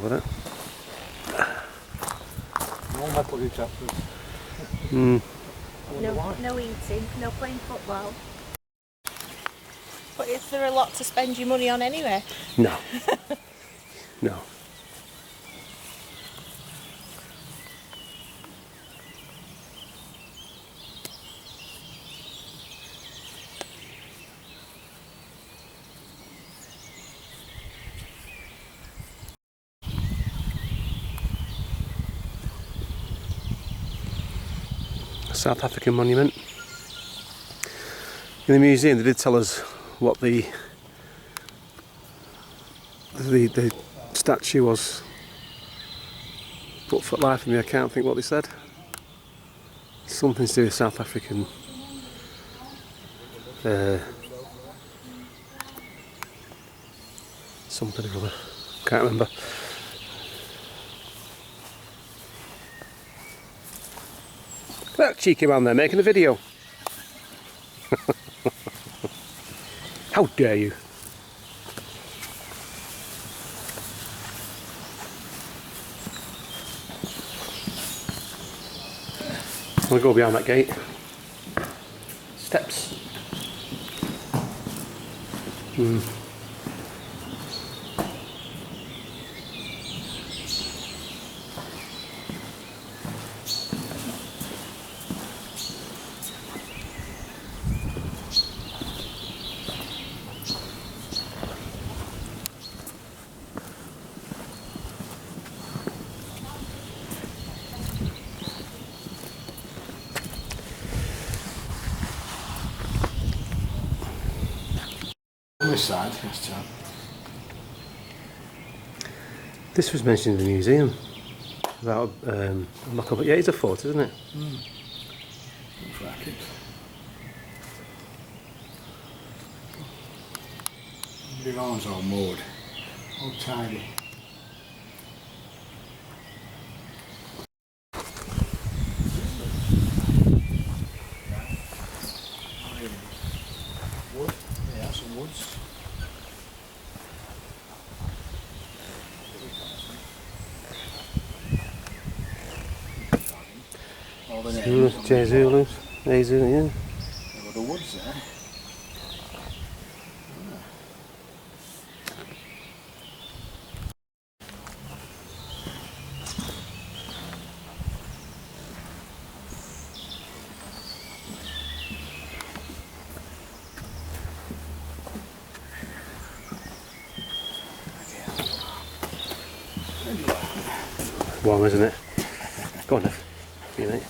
over there. No metal detectors. No eating, no playing football. But is there a lot to spend your money on anyway? No. No. South African monument. In the museum they did tell us what the statue was, but for life of me I can't think what they said. Something to do with South African something or other. Can't remember. That cheeky man there making a video. How dare you? I'll go behind that gate. Steps. On this side, yes, John. This was mentioned in the museum about yeah, it's a fort, isn't it? Looks like it. The lawn's all mowed, all tidy. Wood, yeah, some woods. All the names. Jezulus, Azu, yeah. There were the woods there. Warm, isn't it? Go on, Nev. You mate.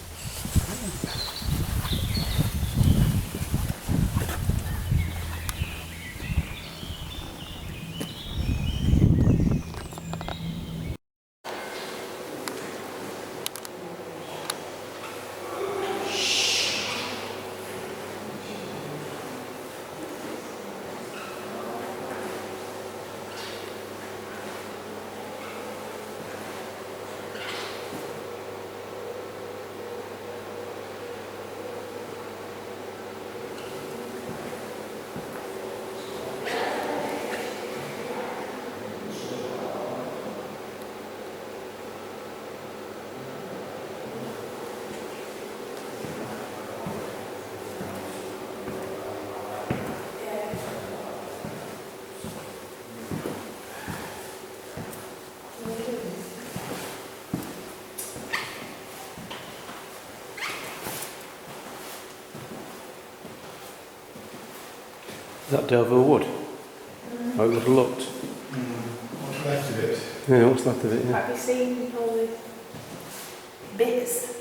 Is that Delville Wood? How it would have looked? What's left of it? Yeah, what's left of it, yeah. Have you seen all the bits?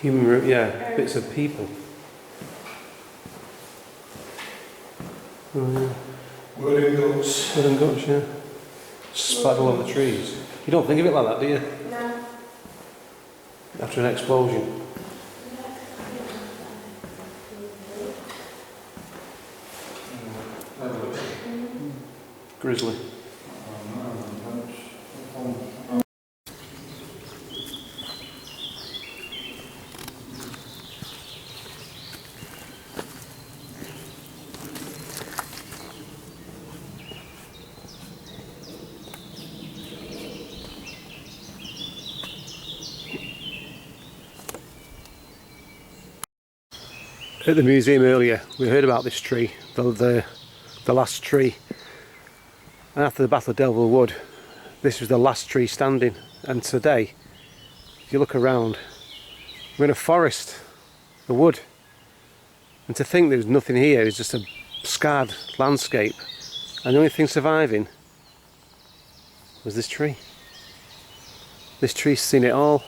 Human root, yeah, bits of people. Oh, yeah. Wooden guts. Wooden guts, yeah. Splattered all over the trees. You don't think of it like that, do you? No. After an explosion. Grizzly. at the museum earlier, we heard about this tree, the last tree. And after the Battle of Delville Wood, this was the last tree standing. And today, if you look around, we're in a forest, a wood. And to think there's nothing here is just a scarred landscape. And the only thing surviving was this tree. This tree's seen it all.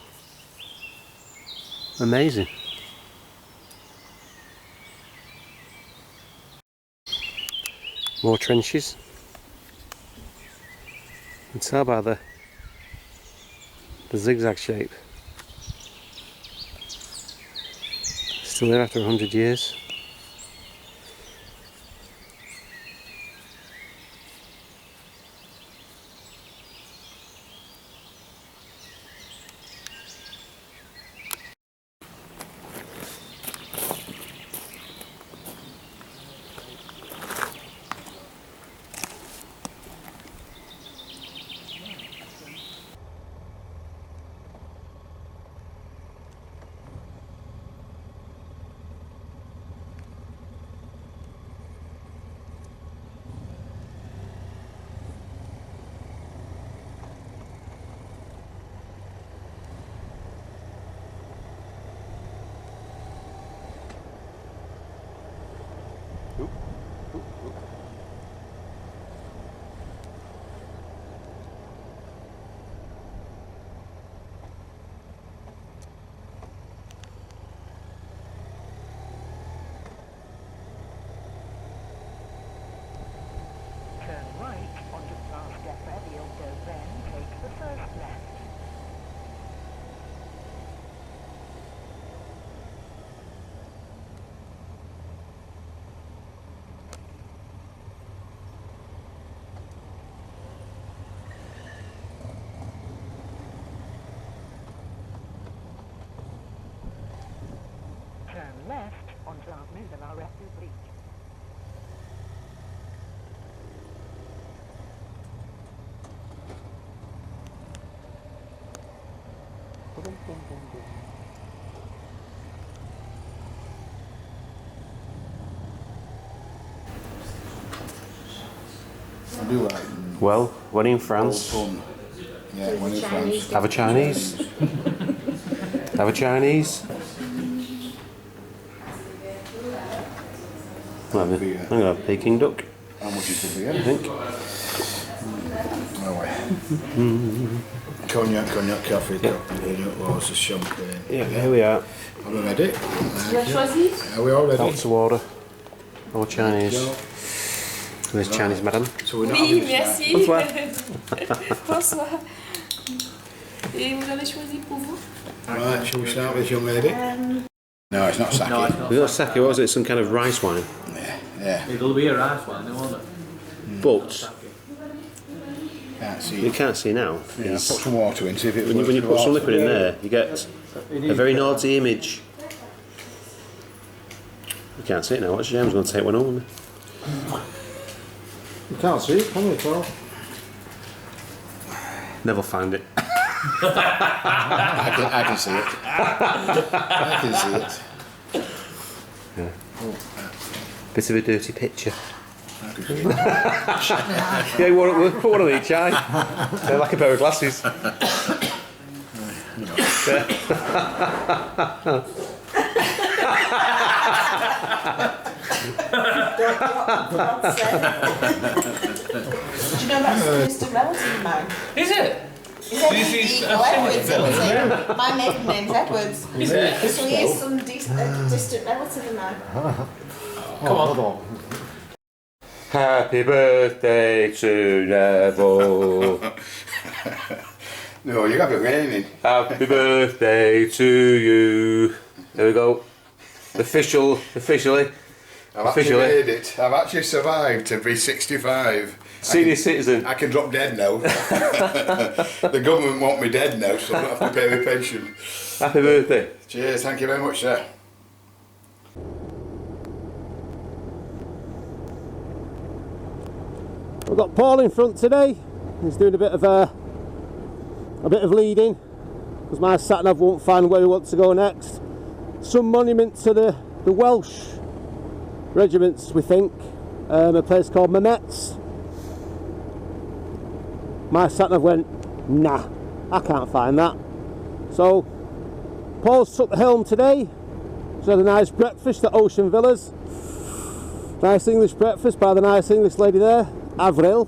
Amazing. More trenches. You can tell by the zigzag shape. Still there after 100 years. Left onto Avenue de la République. I do like Well, when in France, fun. Yeah, when in France. have a Chinese. Have a Chinese. I'm going to have Peking duck, How much is the beer? I think. Oh, wait. Cognac, coffee, lots of champagne. Yeah, here we are. Are we ready? Tu l'as choisi? Are we all ready? Lots of water. All Chinese. There's Chinese madam. So we're not Oui, having this merci. Bonsoir. Et vous avez choisi pour vous? now. Right, shall we start with young lady? No, it's not sake. No, it's not. We got sake, what was it? Some kind of rice wine. Yeah, It'll be a rice one, won't it? But can't see. you can't see now. Yeah, put is some water in, see if it when you put some liquid in there, you get a very naughty image. You can't see it now. What's James going to take one home with me? You can't see it, can you, Carl? Never find it. I can see it. I can see it. Bit of a dirty picture. I can see it. Yeah, we'll put one on each eye. They're like a pair of glasses. Do you know that's the distant relative of mine? Is it? Is it This is- Eagle Edwards? It was, my maiden name's Edwards. Is it? So he is some distant relative of mine. Come on. Hold on. Happy birthday to Neville. No, you got it raining. Happy birthday to you. There we go. Officially. I've actually made it. I've actually survived to be 65. Senior citizen. I can drop dead now. The government want me dead now, so I don't have to pay my pension. Happy birthday. Cheers, thank you very much, sir. We've got Paul in front today. He's doing a bit of leading because my sat nav won't find where we want to go next. Some monument to the the Welsh regiments, we think. A place called Mametz. My sat-nav went, nah, I can't find that. So Paul's took the helm today. He's had a nice breakfast at Ocean Villas. Nice English breakfast by the nice English lady there, Avril.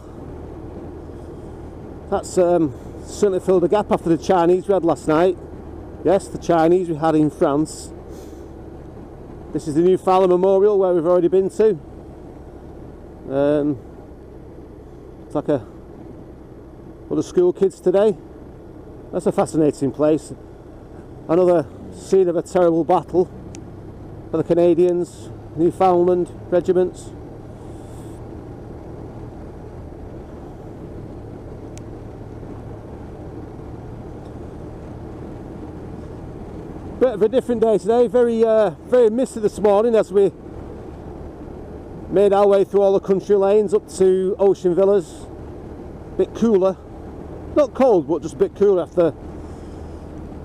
That's certainly filled a gap after the Chinese we had last night. Yes, the Chinese we had in France. This is the New Fowler Memorial where we've already been to. It's like a lot of school kids today. That's a fascinating place. Another scene of a terrible battle for the Canadians, Newfoundland regiments. Bit of a different day today, very misty this morning as we made our way through all the country lanes up to Ocean Villas. Bit cooler, not cold but just a bit cooler after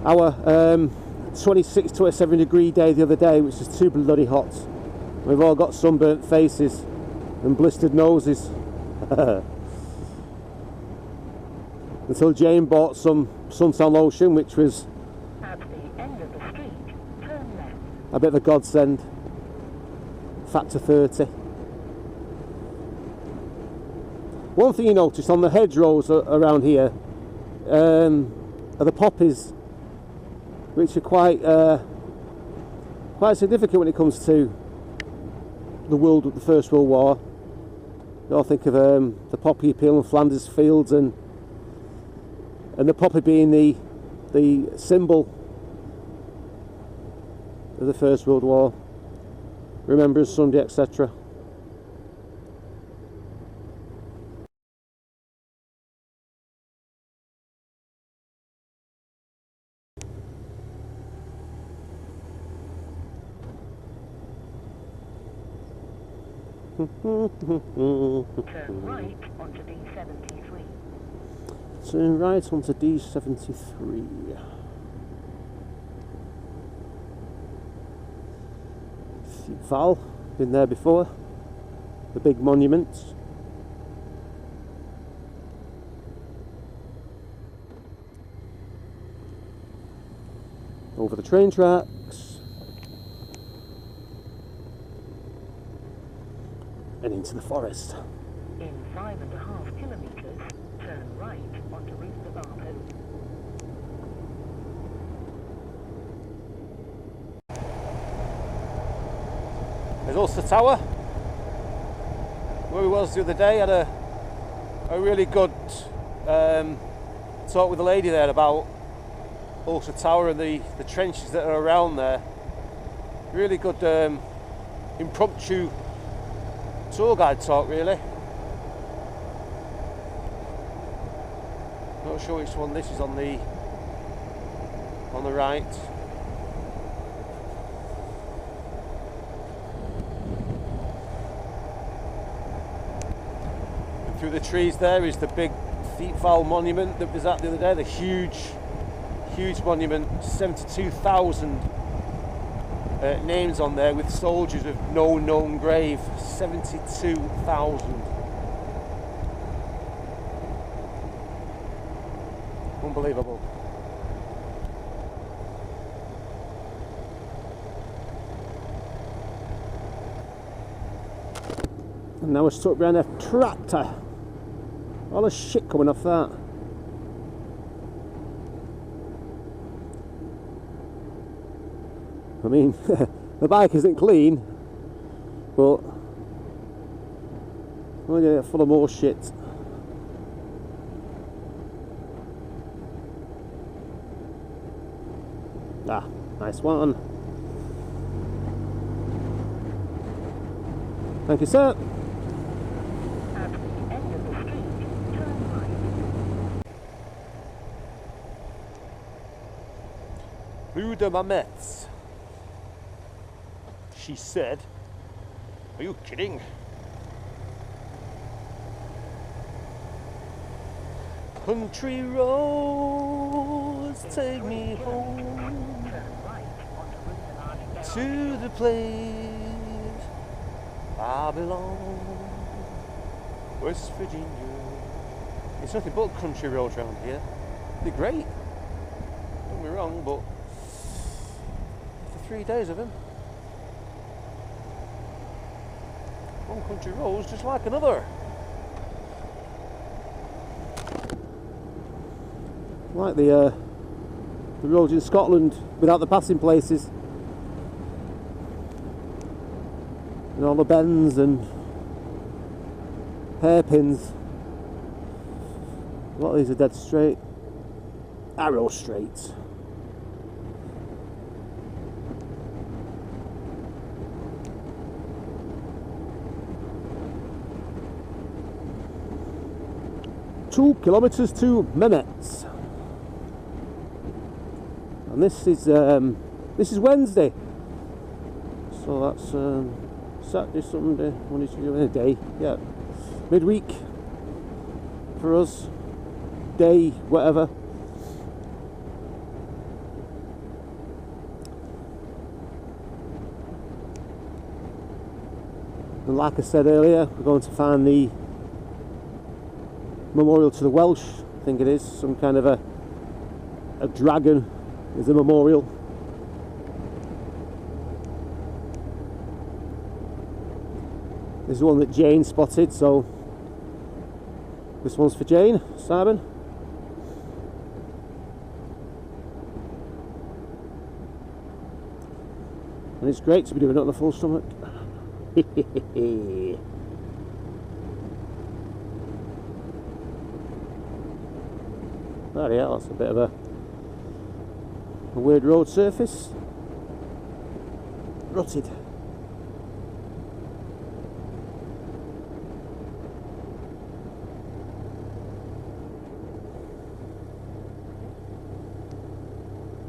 our 26-27 degree day the other day, which is too bloody hot. We've all got sunburnt faces and blistered noses. Until Jane bought some suntan lotion, which was a bit of a godsend. Factor 30. One thing you notice on the hedgerows around here are the poppies, which are quite significant when it comes to the First World War. You all think of the poppy appeal in Flanders Fields, and the poppy being the symbol of the First World War, Remembrance Sunday, etc. Turn right onto D73. Turn right onto D73. Val, been there before. The big monument. Over the train tracks. And into the forest. In 5.5 kilometres, turn right onto Route de Barbeau. There's also the tower where we was the other day. Had a really good talk with the lady there about Ulster Tower and the trenches that are around there. Really good impromptu tour guide talk, really. Not sure which one this is on the right. Through the trees there is the big Thiepval monument that was at the other day, the huge monument, 72,000 names on there with soldiers with no known grave. 72,000. Unbelievable. And now we're stuck behind a tractor. All the shit coming off that. I mean, the bike isn't clean, but we're gonna get full of more shit. Ah, nice one. Thank you, sir. At the end of the street, turn right. Rue de Mametz. She said. Are you kidding? Country roads take me home. Turn right onto Route de to the place I belong, West Virginia. It's nothing but country roads around here. They're great, don't get me wrong, but for 3 days of them, one country road's just like another. Like the roads in Scotland without the passing places and all the bends and hairpins. A lot of these are dead straight, arrow straight. Two kilometres to Mehmet's. And this is Wednesday, so that's Saturday, Sunday, Monday, Tuesday, a day, yeah, midweek for us, day, whatever. And like I said earlier, we're going to find the memorial to the Welsh, I think it is, some kind of a dragon is a memorial. This is one that Jane spotted, so this one's for Jane, Simon. And it's great to be doing it on a full stomach. Bloody hell, that's a bit of a weird road surface. Rutted.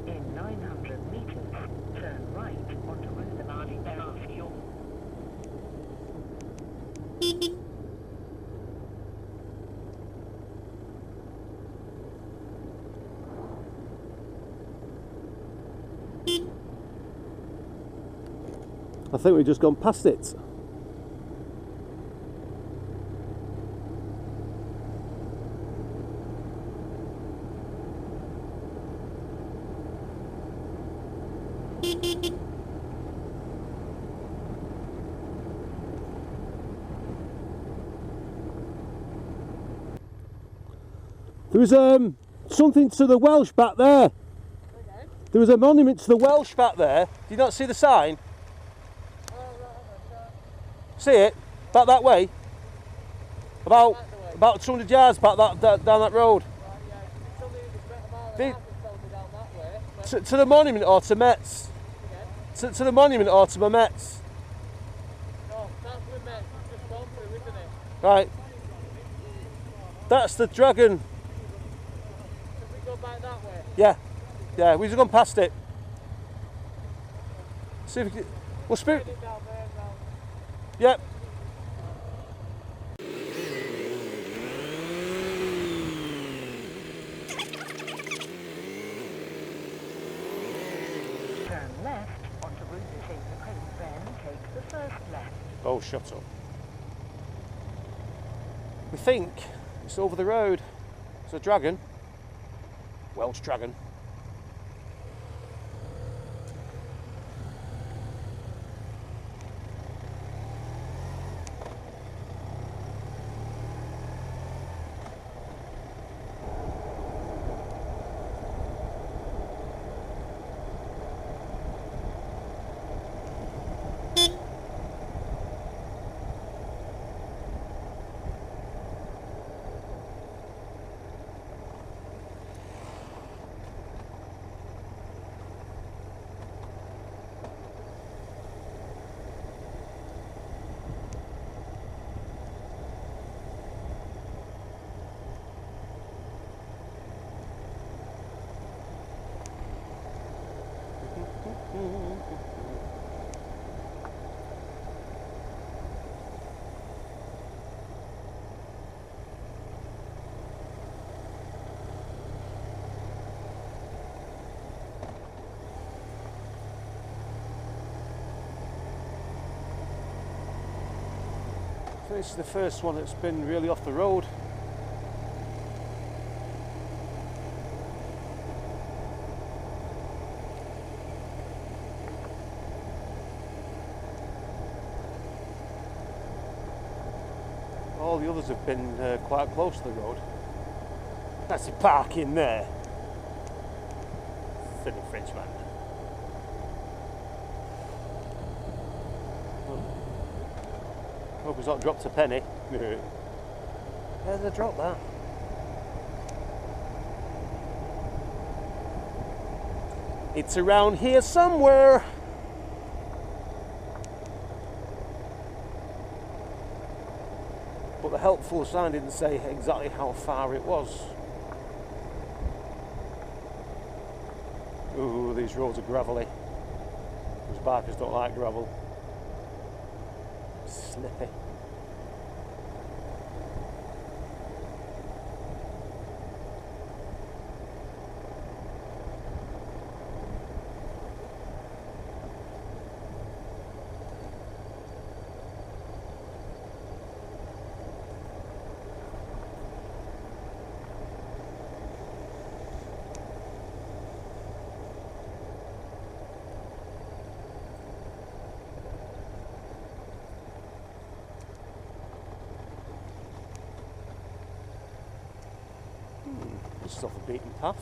In 900 meters, turn right onto Route the Mardi Gras. I think we've just gone past it. There was something to the Welsh back there. There was a monument to the Welsh back there. Did you not see the sign? See it? Back that way? About 200 yards back down that road. To the monument or to Metz? To the monument or to Metz? No, that's with Metz. It's just gone through, isn't it? Right. That's the dragon. Should we go back that way? Yeah. Yeah, we've just gone past it. See if we can. Well, Spirit. Get it down there now. Yep. Turn left onto Route St. then take the first left. Oh, shut up. We think it's over the road. It's a dragon. Welsh dragon. So this is the first one that's been really off the road. All the others have been quite close to the road. That's the park in there. Silly Frenchman. Hope he's not dropped a penny. Yeah, they dropped that. It's around here somewhere. But the helpful sign didn't say exactly how far it was. Ooh, these roads are gravelly. Those bikers don't like gravel. Slippy. This is off the beaten path.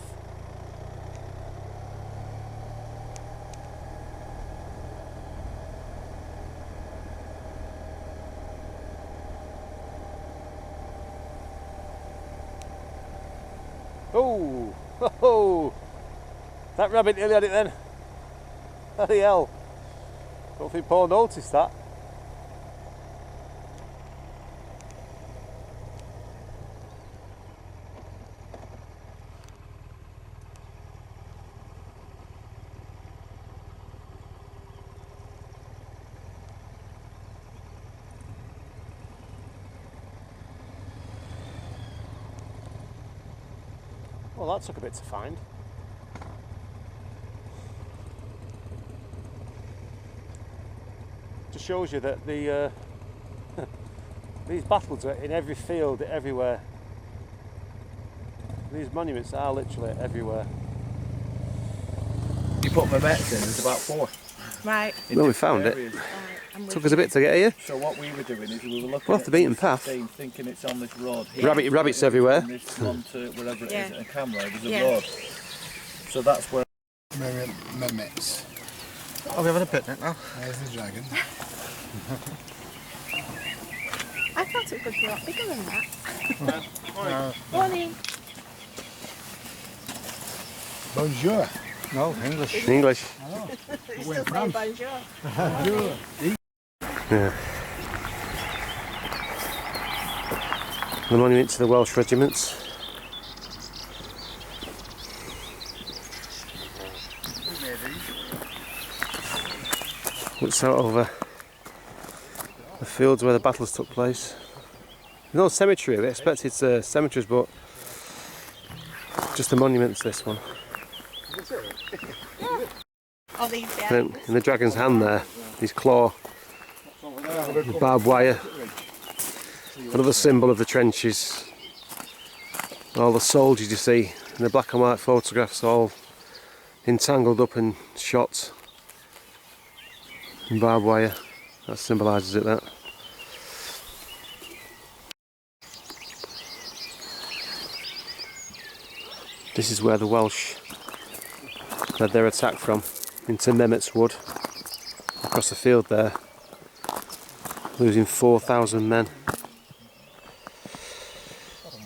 Oh, ho, ho. That rabbit nearly had it then. Bloody hell. Don't think Paul noticed that. Well, that took a bit to find. Just shows you that the these battles are in every field, everywhere. These monuments are literally everywhere. You put my bets in, there's about 4. Right. Well, we found it. Took us a bit to get here. So what we were doing is we were looking We're off the beaten path. thinking it's on this road here. Rabbits everywhere. From this one to wherever it is Yeah. in a camera, there's a Yeah. road. So that's where. Mermaids. Oh, we're having a picnic now. There's the dragon. I thought it would be a lot bigger than that. Morning. Bonjour. No, English. English. It's still saying bonjour. Yeah. The monument to the Welsh regiments. Looks out over the fields where the battles took place. There's no cemetery. They expect it's cemeteries, but just the monuments. This one. Oh, these And in the dragon's hand there, his claw, the barbed wire, another symbol of the trenches. All the soldiers you see in the black and white photographs, all entangled up and shot in barbed wire. That symbolises it, that. This is where the Welsh led their attack from, into Mehmet's Wood, across the field there, losing 4,000 men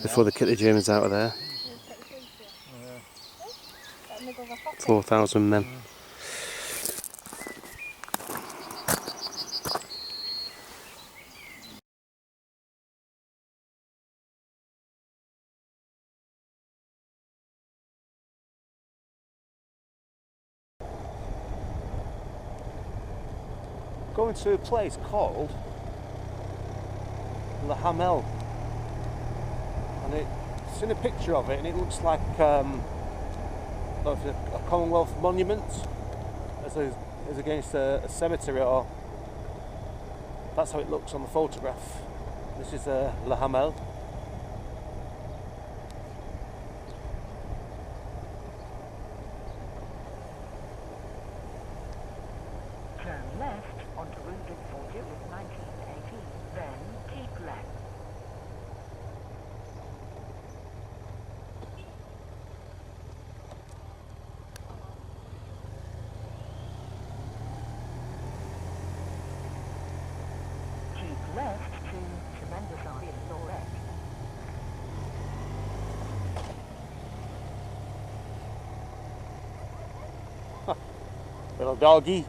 before they kicked the Germans out of there. 4,000 men. Going to a place called the Hamel, and it's in a picture of it, and it looks like a Commonwealth monument as against a cemetery, or that's how it looks on the photograph. This is Le Hamel. Turn left onto Route 40 with 1918, then keep left. Keep left to Tremendous in Lorette. Little doggy. In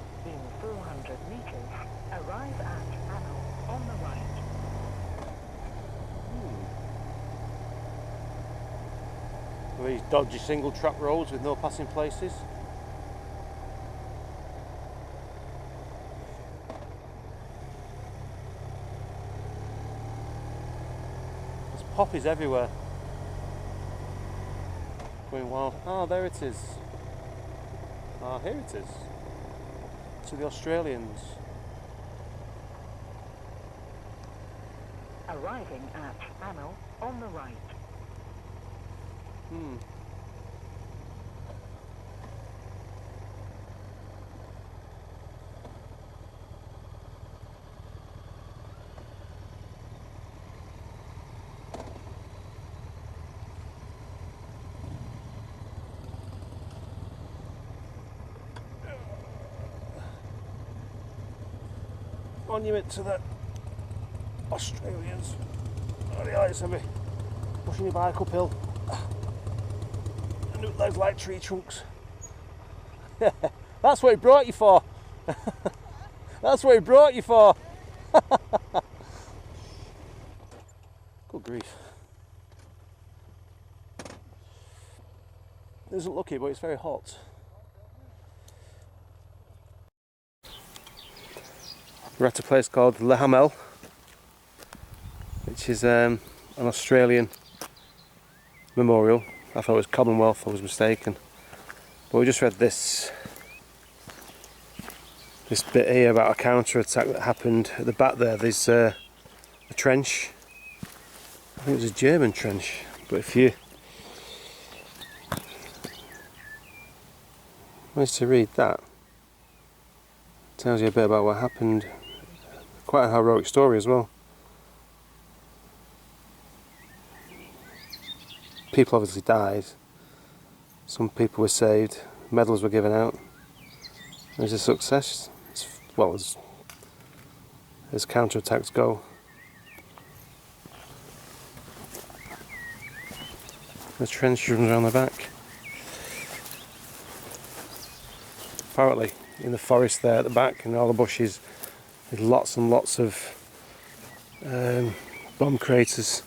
400 meters, arrive at Anno on the right. These dodgy single track roads with no passing places. There's poppies everywhere. Going wild. Oh, there it is. Ah, here it is. To the Australians. Arriving at Anno on the right. Monument to the Australians. Oh, the lights of me. Pushing your bike uphill. And it looks like tree trunks. That's what he brought you for. That's what he brought you for. Good grief. It doesn't look it, but it's very hot. We're at a place called Le Hamel, which is an Australian memorial. I thought it was Commonwealth, I was mistaken. But we just read this bit here about a counter-attack that happened at the back there. There's a trench. I think it was a German trench, but if you manage to read that, it tells you a bit about what happened. Quite a heroic story as well. People obviously died. Some people were saved. Medals were given out. It was a success. Well, as counter-attacks go. The trench runs around the back. Apparently, in the forest there at the back, in all the bushes, there's lots and lots of bomb craters,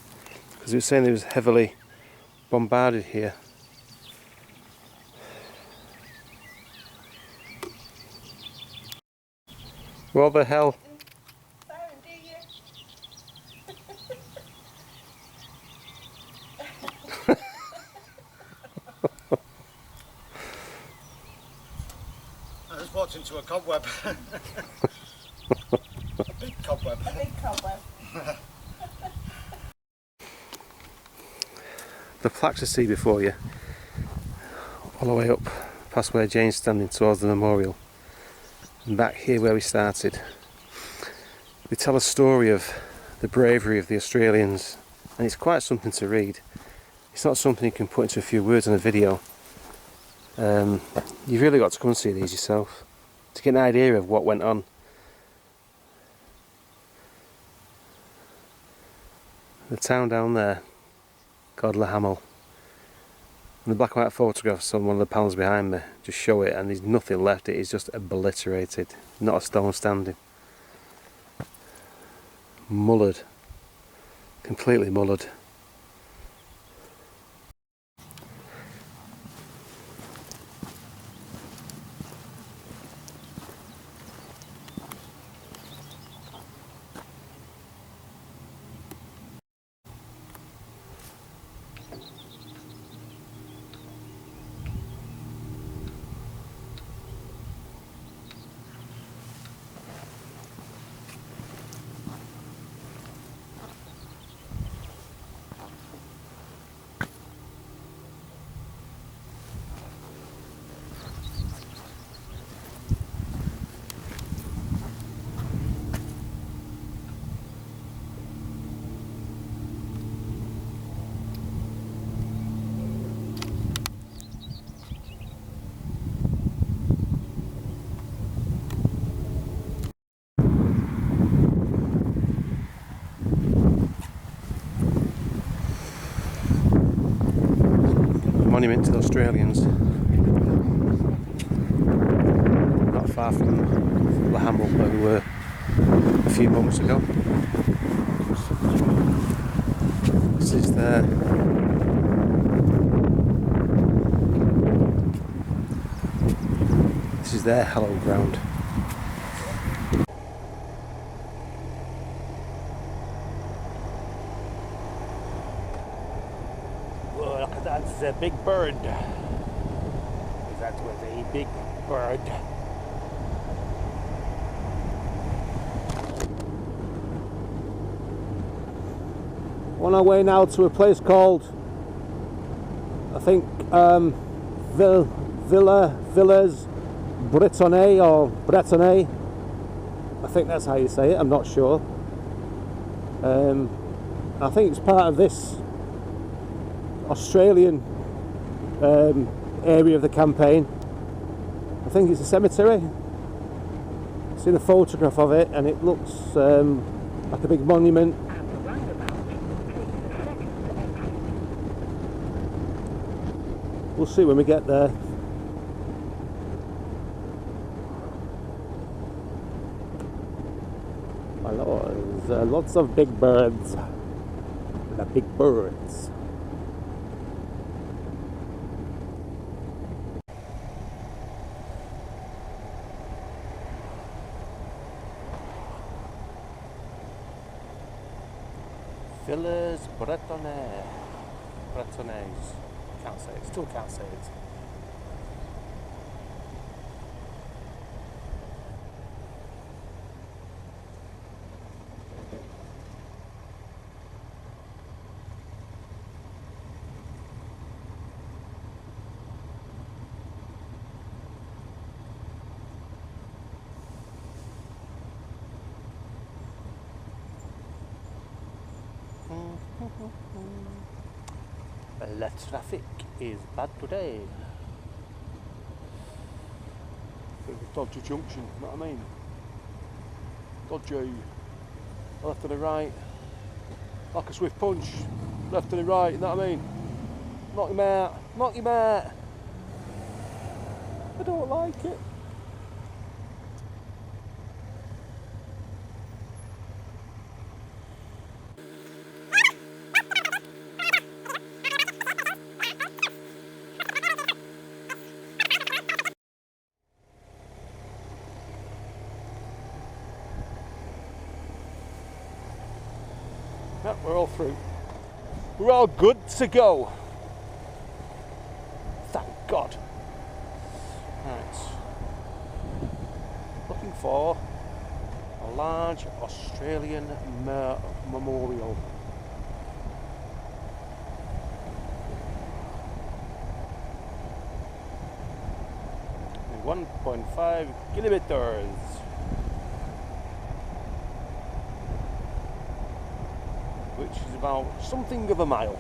because it was saying it was heavily bombarded here. What the hell? I just walked into a cobweb. A big cobweb. A big cobweb. The plaques you see before you, all the way up past where Jane's standing towards the memorial, and back here where we started. They tell a story of the bravery of the Australians, and it's quite something to read. It's not something you can put into a few words on a video. You've really got to come and see these yourself to get an idea of what went on. The town down there, called Le Hamel. And the black and white photographs on one of the panels behind me just show it, and there's nothing left. It is just obliterated. Not a stone standing. Mullered. Completely mullered. monument to the Australians. Not far from the Hamlet where we were a few moments ago. This is their hello ground. Look, that's a big bird. That was a big bird. On our way now to a place called, I think, Villas Bretonne or Bretonne. I think that's how you say it, I'm not sure. I think it's part of this Australian area of the campaign. I think it's a cemetery. I've seen a photograph of it and it looks like a big monument. At the roundabout, take the second exit. We'll see when we get there. Hello, there's lots of big birds. The big birds. Villas Bretonne. Bretonnaise. Can't say it. Still can't say it. The traffic is bad today. Bit of a dodgy junction, you know what I mean? Dodgy. Left and a right. Like a swift punch. Left and a right, you know what I mean? Knock him out. Knock him out. I don't like it. Yep, we're all through. We're all good to go. Thank God. Right. Looking for a large Australian memorial. In 1.5 kilometers. Which is about something of a mile.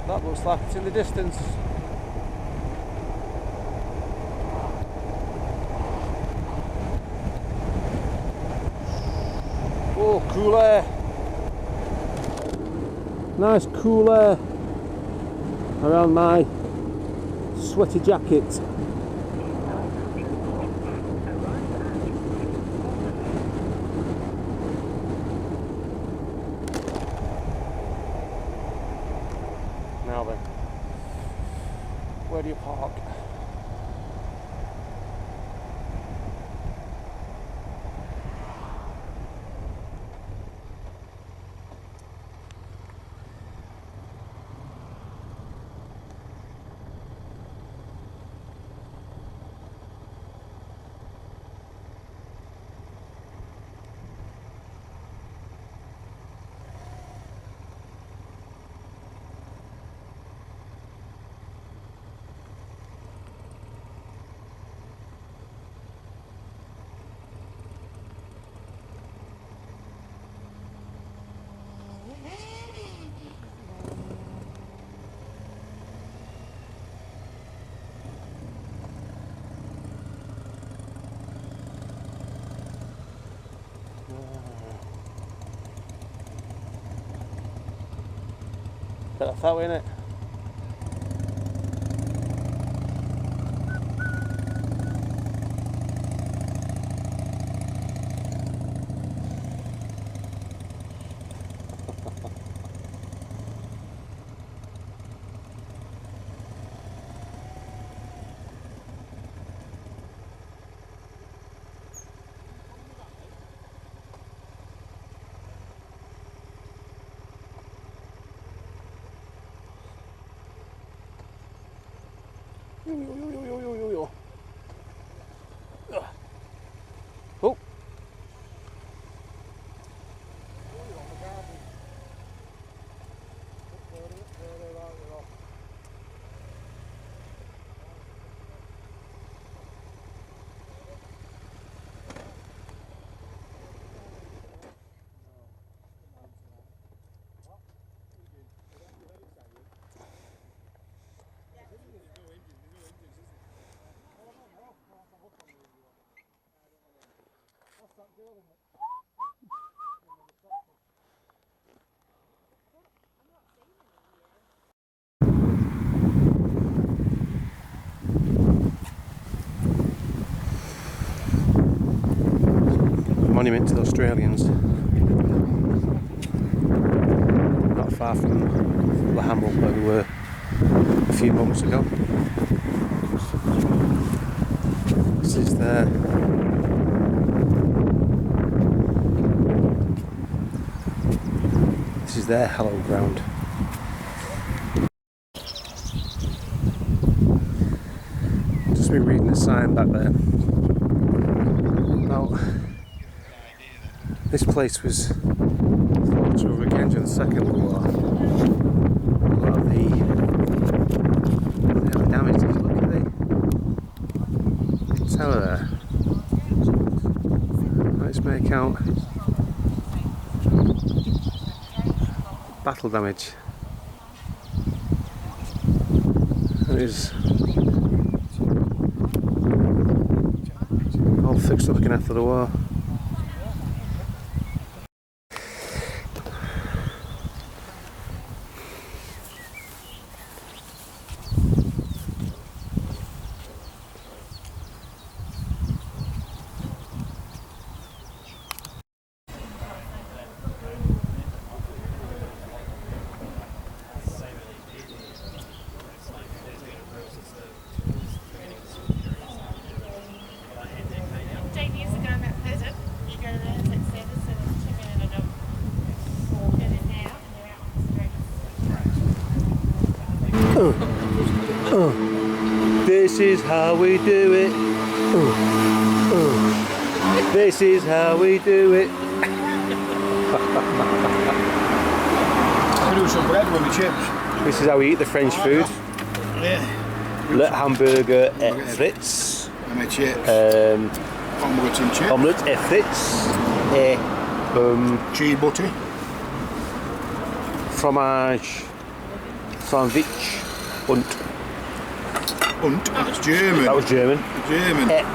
That looks like it's in the distance. Oh, cool air. Nice cool air around my sweaty jacket. Now then, where do you park? That's that way, innit? Oh. Monument to the Australians. Not far from the Hamlet where we were a few moments ago. This is their hallowed ground. Just been reading the sign back there. Now, this place was fought over again during the Second World War. A lot of the damage. Look at the tower there. Let's make out battle damage. It is all fixed up again after the war. This is how we do it. This is how we do it. We do some bread with the chips. This is how we eat the French food. Yeah. Le hamburger et frites. And the chips. Omelette and chips. Omelette et frites. Et Cheese butty. fromage, sandwich und. That's German. That was German. German. Et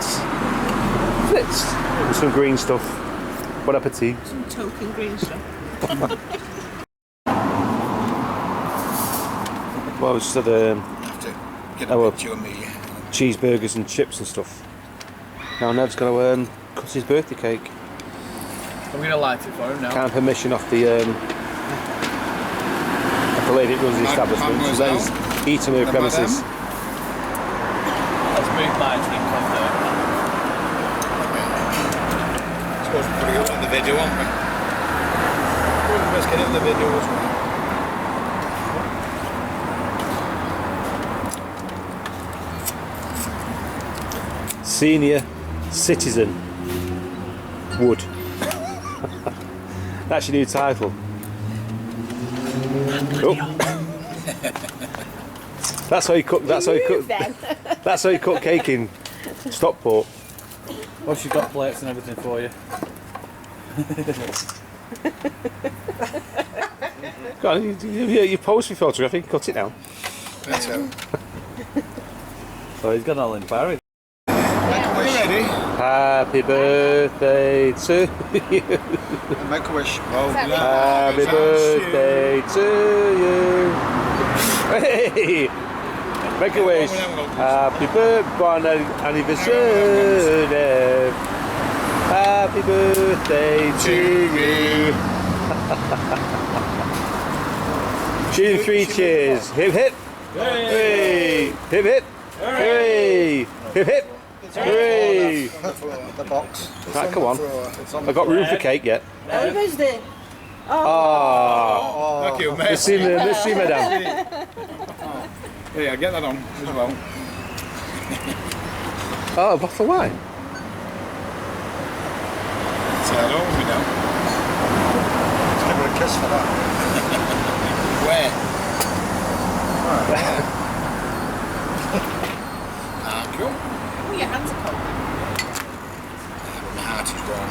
frites. And some green stuff. Bon appetit. Some token green stuff. Well, it's just Have to get a well, picture of me. cheeseburgers and chips and stuff. Now Nev's going to cut his birthday cake. I'm going to light it for him now. Can't have permission off the lady that runs the establishment. So that is eating her premises. Let's move mine to the convert. Supposed to put it up in the video, aren't we? Let's get it in the video as well. Senior Citizen Wood. That's your new title. Oh. That's how you cook. That's how you cook. That's how you cook cake in Stockport. Well, she's got plates and everything for you. Go on, you pose for photography. Cut it down. That's it. So he's got all in Paris. Are you ready? Happy birthday to you. Make a wish. Oh, Happy birthday to you. Hey! Make a wish. Happy birthday anniversary. Happy birthday to you. Cheers, 3 cheers. Hip hip. Hey! Hip hip. Hey! Hip hip. Hooray! the box. Right, come on. I've got room for cake yet. Happy birthday. Oh. Thank you, mate. Merci, madame. Yeah, get that on as well. Oh, a bottle of wine. Say hello with me now. Let's give her a kiss for that. Where? Cool. Oh, your hands are cold. My heart is warm.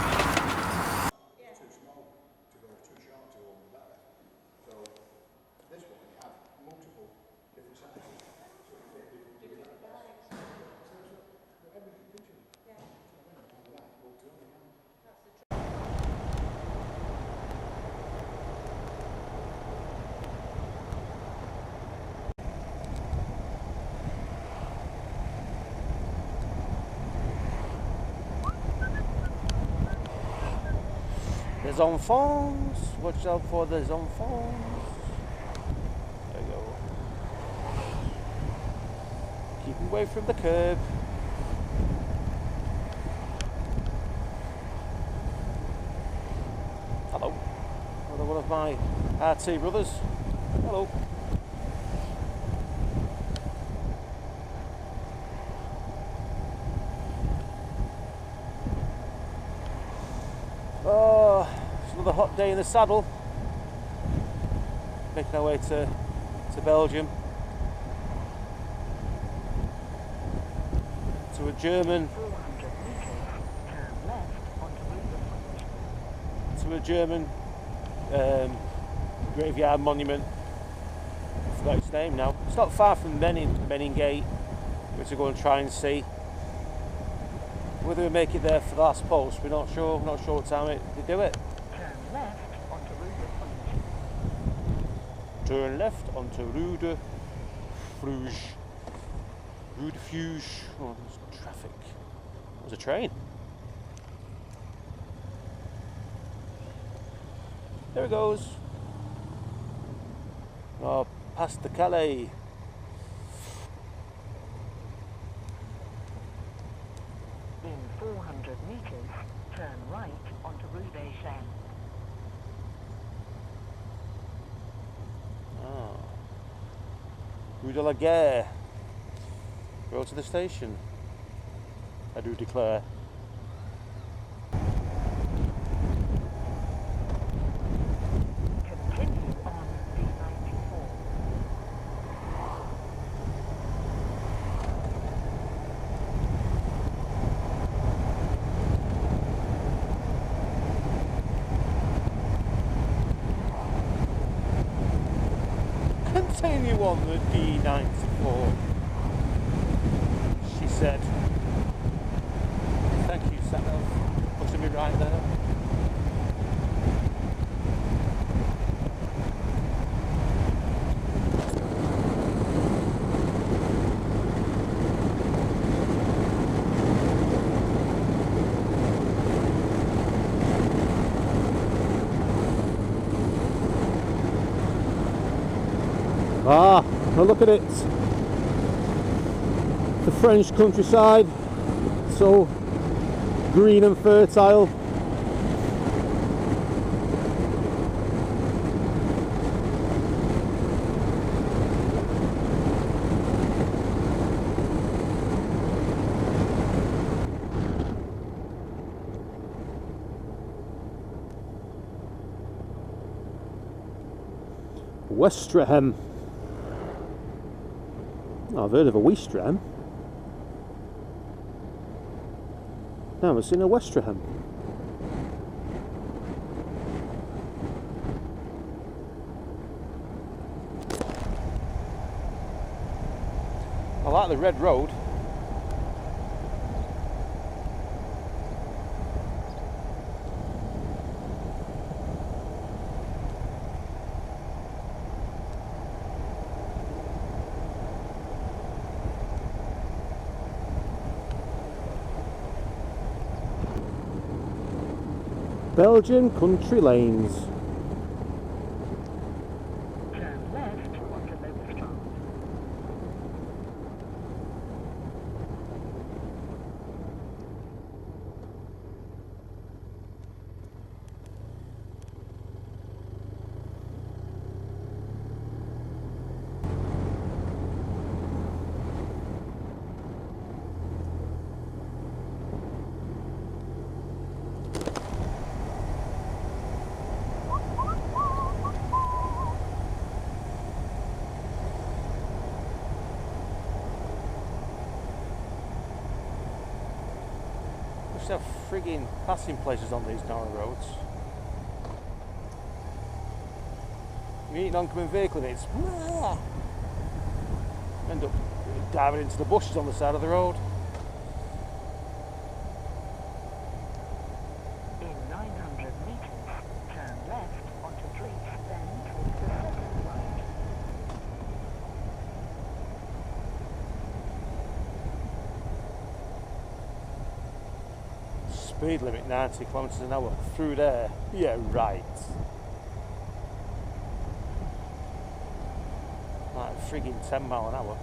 Les enfants, watch out for the enfants. There you go. Keep away from the curb. Hello. Another one of my RT brothers. Hello. Oh, it's another hot day in the saddle. Making our way to Belgium. To a German 400 meters, turn left onto Route to a German graveyard monument. I forgot its name now. It's not far from Meningate, which we're going to try and see. Whether we make it there for the last post, we're not sure. We're not sure what time they do it. turn left onto Route Turn left onto Rue de Fruges. Rue de Fruges. Oh, there's traffic. There's a train. There it goes. Oh, past the Calais. In 400 meters, turn right onto Rue des Champs. Rue de la Gare. Go to the station. I do declare. Continue on D94. Continue on the D94. She said. Thank you, Samuel, for putting me right there. Ah, now look at it. The French countryside, so green and fertile. Westerham. I've heard of a Westerham. No, I've seen a Westerham. I like the red road. Belgian country lanes. Turn left onto Lowestoft. Just have frigging passing places on these narrow roads. You meet an oncoming vehicle and it's end up diving into the bushes on the side of the road. In 900 meters, turn left onto Drake, then take the second right. Speed limit 90 kilometres an hour through there. Yeah, right. Like frigging 10 mile an hour.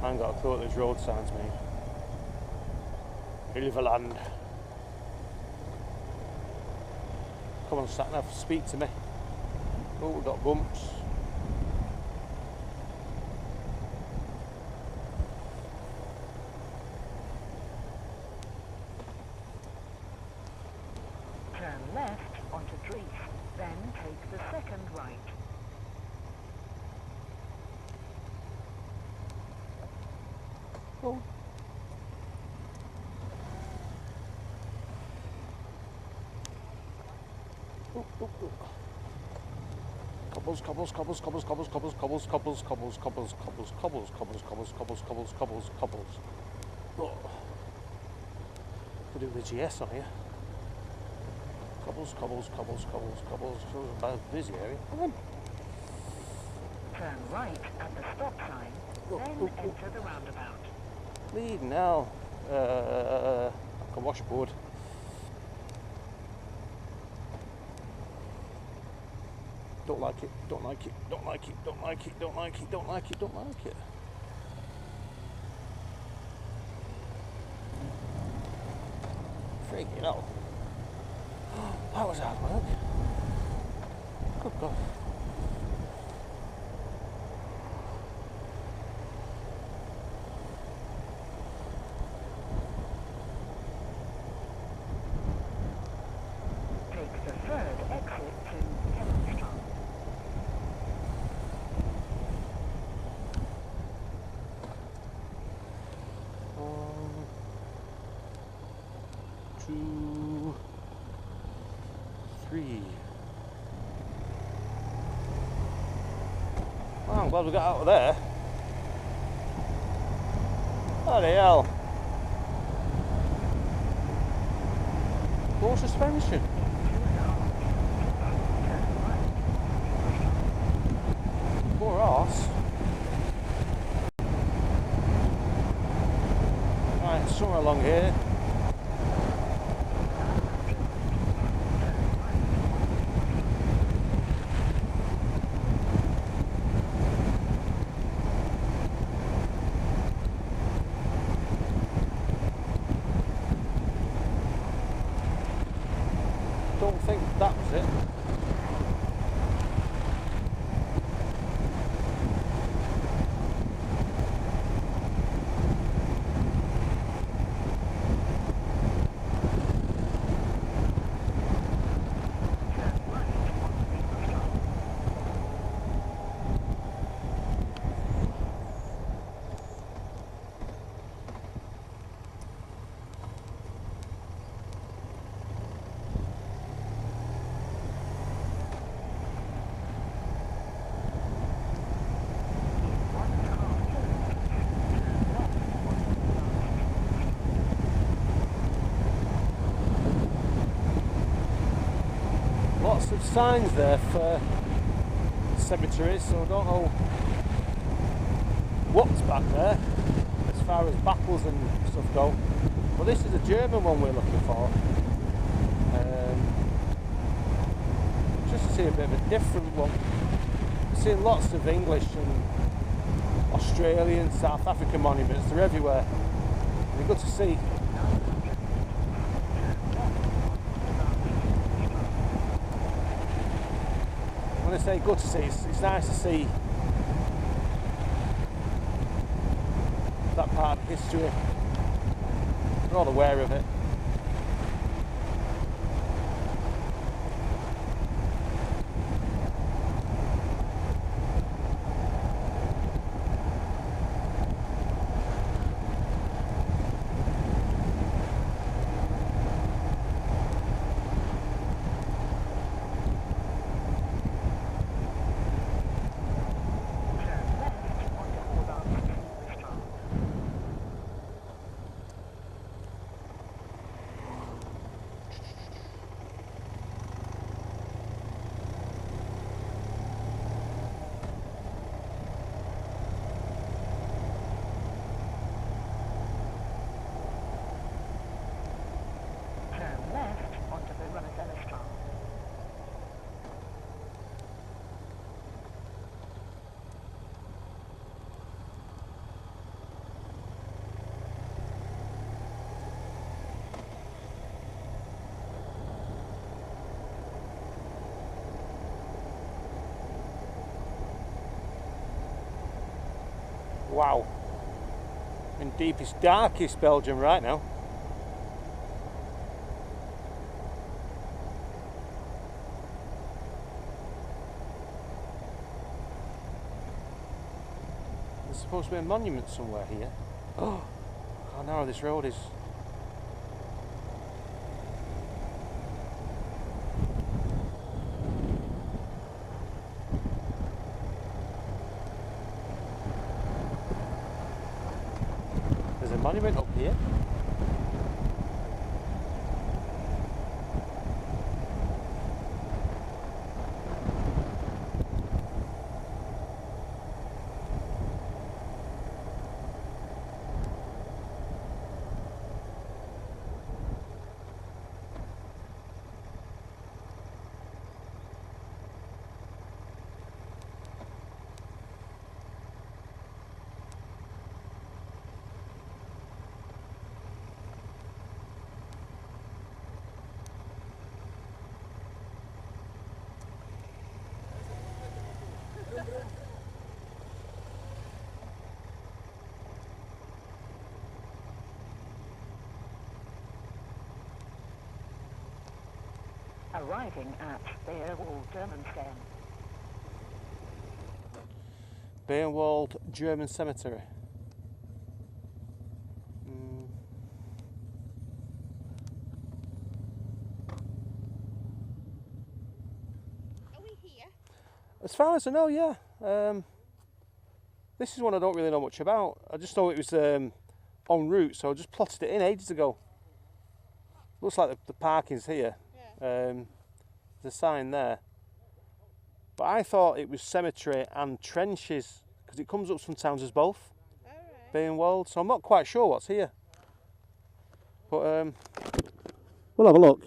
I ain't got a clue what those road signs mean. Hilverland. Come on, sat nav, speak to me. Oh, we've got bumps. Turn left onto Drake, then take the second right. Oh. Cobbles, cobbles, cobbles, cobbles, cobbles, cobbles, cobbles, cobbles, cobbles, cobbles, cobbles, cobbles, cobbles, cobbles, cobbles, cobbles, cobbles, cobbles. Oh. Could do the GS on here. Cobbles, cobbles, cobbles, cobbles, cobbles. Feels about a busy area. Come on. Turn right at the stop sign, then enter the roundabout. Lead now. Like a washboard. Don't like it, don't like it, don't like it, don't like it, don't like it, don't like it, don't like it. Freaking hell. That was hard work. Good God. Take the third exit to Lowestoft. 2, 3. Well, I'm glad we got out of there. Bloody hell. More suspension. Poor arse. Right, somewhere along here. Don't think that was it. lots of signs there for cemeteries, so I don't know what's back there as far as battles and stuff go. But this is a German one we're looking for. Just to see a bit of a different one. We've seen lots of English and Australian, South African monuments, they're everywhere. They're good to see. When I say good to see, it's nice to see that part of history. We're all aware of it. Wow, in deepest, darkest Belgium right now. There's supposed to be a monument somewhere here. Oh, how narrow this road is. There's a monument up here. Arriving at Beerwald German Stand. Beerwald German Cemetery. Are we here? As far as I know, yeah. This is one I don't really know much about. I just know it was en route, so I just plotted it in ages ago. Looks like the parking's here. Yeah. There's a sign there. But I thought it was cemetery and trenches, because it comes up sometimes as both. Alright. Beerwald, so I'm not quite sure what's here. But we'll have a look.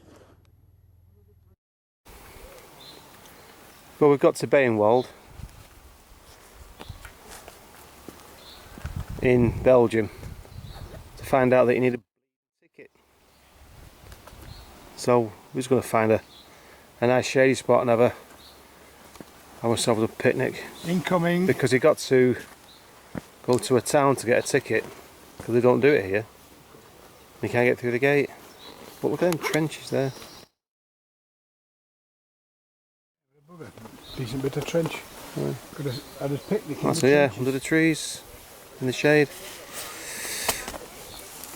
Well, we've got to Beerwald in Belgium to find out that you need a ticket. So we're just going to find a nice shady spot and have ourselves a picnic. Incoming. Because you got to go to a town to get a ticket, because they don't do it here. You can't get through the gate. But look at them trenches there. Decent bit of trench. Yeah. Could have had a picnic in That's the it, yeah, trenches. under the trees, in the shade.